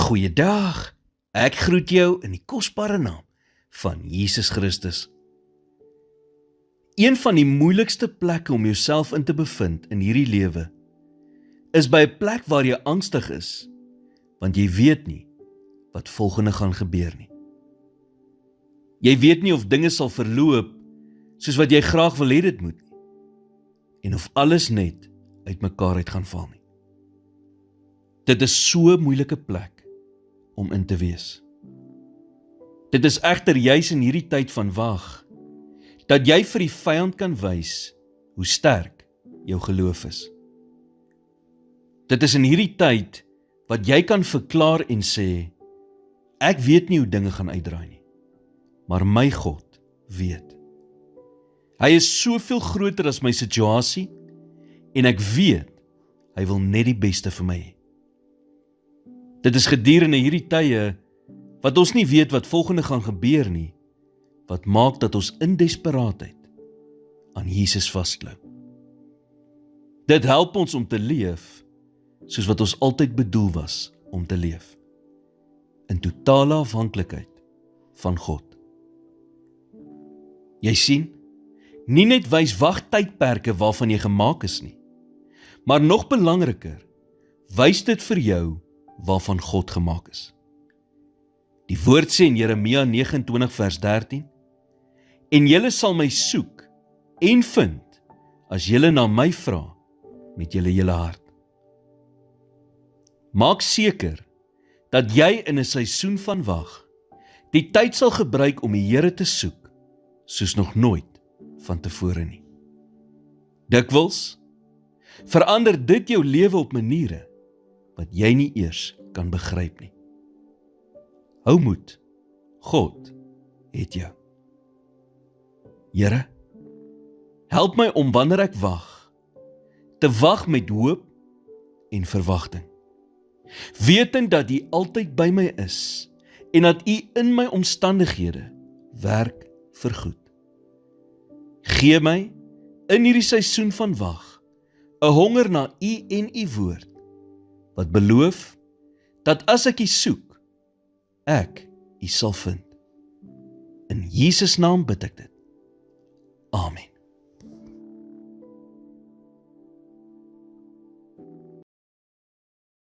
Goeiedag, ek groet jou in die kosbare naam van Jesus Christus. Een van die moeilikste plekke om jouself in te bevind in hierdie lewe, is by 'n plek waar jy angstig is, want jy weet nie wat volgende gaan gebeur nie. Jy weet nie of dinge sal verloop soos wat jy graag wil hê dit moet nie, en of alles net uitmekaar uit gaan val nie. Dit is so 'n moeilike plek om in te wees. Dit is egter juis in hierdie tyd van wag, dat jy vir die vyand kan wys hoe sterk jou geloof is. Dit is in hierdie tyd wat jy kan verklaar en sê, ek weet nie hoe dinge gaan uitdraai nie, maar my God weet. Hy is soveel groter as my situasie, en ek weet, hy wil net die beste vir my hê. Dit is gedurende hierdie tye, wat ons nie weet wat volgende gaan gebeur nie, wat maak dat ons in desperaatheid aan Jesus vasklou. Dit help ons om te leef, soos wat ons altyd bedoel was om te leef, in totale afhanklikheid van God. Jy sien, nie net wys wagtydperke waarvan jy gemaak is nie, maar nog belangriker, wys dit vir jou waarvan God gemaak is. Die woord sê in Jeremia 29 vers 13, en julle sal my soek en vind, as julle na my vra met julle hele hart. Maak seker, dat jy in 'n seisoen van wag, die tyd sal gebruik om die Here te soek, soos nog nooit van tevore nie. Dikwels, verander dit jou lewe op maniere, wat jy nie eers kan begryp nie. Hou moed, God het jou. Here, help my om wanneer ek wag, te wag met hoop en verwagting, wetend dat U altyd by my is, en dat U in my omstandighede werk vir goed. Gee my, in hierdie seisoen van wag, 'n honger na U en U woord, wat beloof, dat as ek U soek, ek U sal vind. In Jesus naam bid ek dit. Amen.